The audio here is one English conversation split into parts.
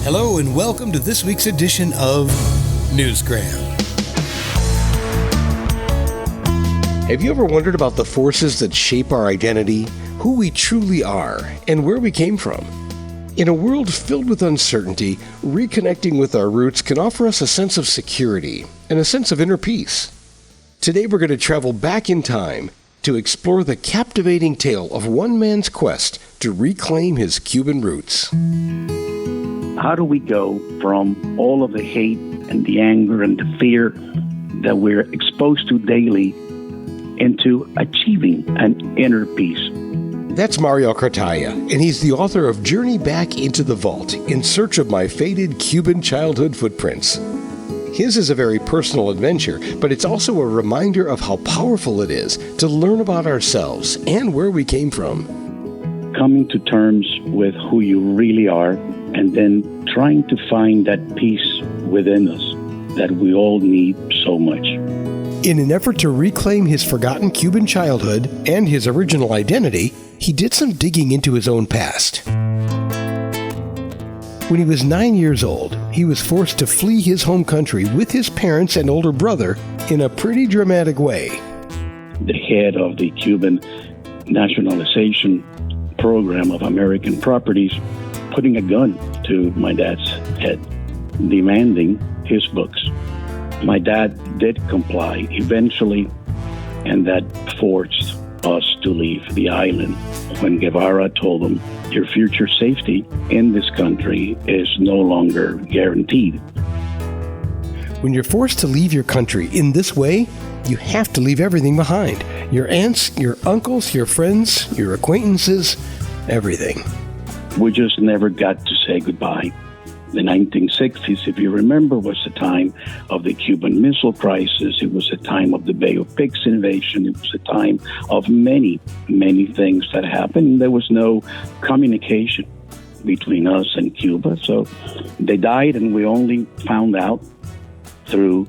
Hello and welcome to this week's edition of Newsgram. Have you ever wondered about the forces that shape our identity, who we truly are, and where we came from? In a world filled with uncertainty, reconnecting with our roots can offer us a sense of security and a sense of inner peace. Today we're going to travel back in time to explore the captivating tale of one man's quest to reclaim his Cuban roots. How do we go from all of the hate and the anger and the fear that we're exposed to daily into achieving an inner peace? That's Mario Cartaya, and he's the author of Journey Back into the Vault, In Search of My Faded Cuban Childhood Footprints. His is a very personal adventure, but it's also a reminder of how powerful it is to learn about ourselves and where we came from. Coming to terms with who you really are, and then trying to find that peace within us that we all need so much. In an effort to reclaim his forgotten Cuban childhood and his original identity, he did some digging into his own past. When he was 9 years old, he was forced to flee his home country with his parents and older brother in a pretty dramatic way. The head of the Cuban nationalization program of American properties putting a gun to my dad's head, demanding his books. My dad did comply eventually, and that forced us to leave the island. When Guevara told them, your future safety in this country is no longer guaranteed. When you're forced to leave your country in this way, you have to leave everything behind. Your aunts, your uncles, your friends, your acquaintances, everything. We just never got to say goodbye. The 1960s, if you remember, was the time of the Cuban Missile Crisis. It was the time of the Bay of Pigs invasion. It was the time of many, many things that happened. There was no communication between us and Cuba. So they died, and we only found out through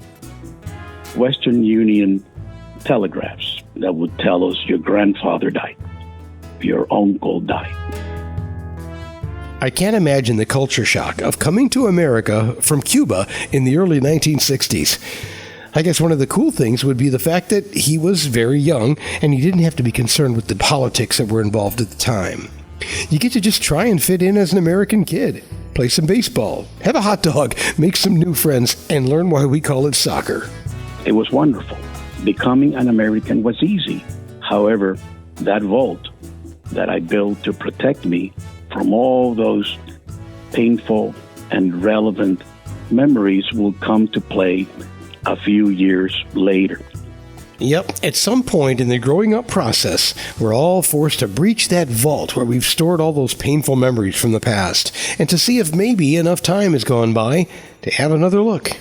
Western Union telegraphs that would tell us your grandfather died, your uncle died. I can't imagine the culture shock of coming to America from Cuba in the early 1960s. I guess one of the cool things would be the fact that he was very young and he didn't have to be concerned with the politics that were involved at the time. You get to just try and fit in as an American kid, play some baseball, have a hot dog, make some new friends, and learn why we call it soccer. It was wonderful. Becoming an American was easy. However, that vault that I built to protect me from all those painful and relevant memories will come to play a few years later. Yep, at some point in the growing up process, we're all forced to breach that vault where we've stored all those painful memories from the past, and to see if maybe enough time has gone by to have another look.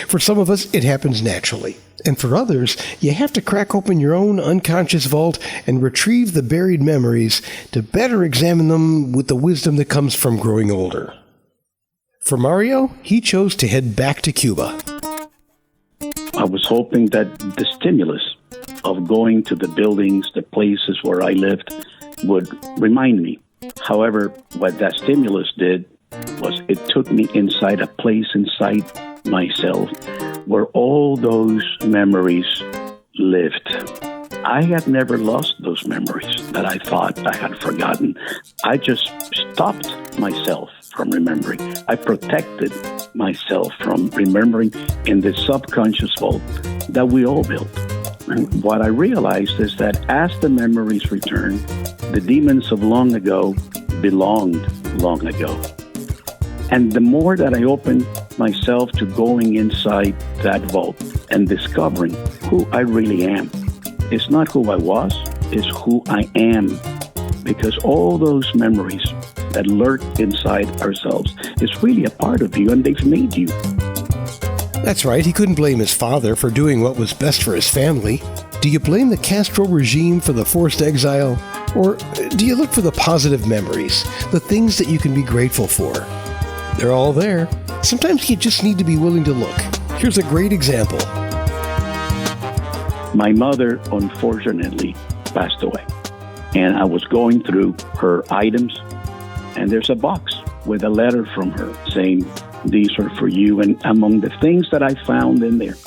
For some of us, it happens naturally. And for others, you have to crack open your own unconscious vault and retrieve the buried memories to better examine them with the wisdom that comes from growing older. For Mario, he chose to head back to Cuba. I was hoping that the stimulus of going to the buildings, the places where I lived, would remind me. However, what that stimulus did was it took me inside a place inside myself where all those memories lived. I had never lost those memories that I thought I had forgotten. I just stopped myself from remembering. I protected myself from remembering in the subconscious vault that we all built. And what I realized is that as the memories returned, the demons of long ago belonged long ago. And the more that I opened myself to going inside that vault and discovering who I really am, it's not who I was, it's who I am. Because all those memories that lurk inside ourselves is really a part of you, and they've made you. That's right, he couldn't blame his father for doing what was best for his family. Do you blame the Castro regime for the forced exile? Or do you look for the positive memories, the things that you can be grateful for? They're all there. Sometimes you just need to be willing to look. Here's a great example. My mother, unfortunately, passed away. And I was going through her items, and there's a box with a letter from her saying, "These are for you." And among the things that I found in there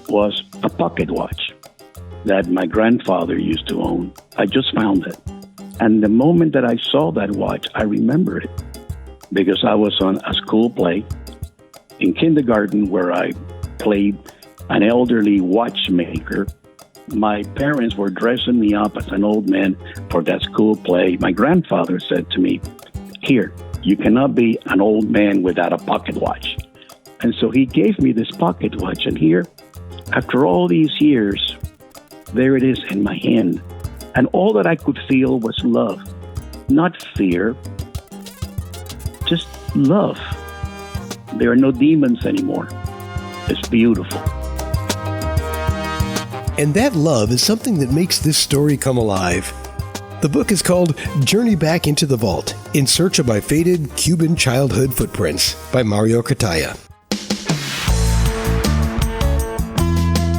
was a pocket watch that my grandfather used to own. I just found it. And the moment that I saw that watch, I remember it because I was on a school play in kindergarten where I played an elderly watchmaker. My parents were dressing me up as an old man for that school play. My grandfather said to me, "Here, you cannot be an old man without a pocket watch." And so he gave me this pocket watch. And here, after all these years, there it is in my hand. And all that I could feel was love, not fear, just love. There are no demons anymore. It's beautiful. And that love is something that makes this story come alive. The book is called Journey Back into the Vault, In Search of My Faded Cuban Childhood Footprints by Mario Cartaya.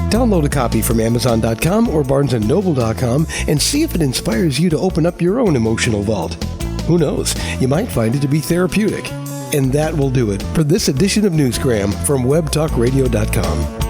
Download a copy from Amazon.com or BarnesandNoble.com and see if it inspires you to open up your own emotional vault. Who knows? You might find it to be therapeutic. And that will do it for this edition of Newsgram from WebTalkRadio.com.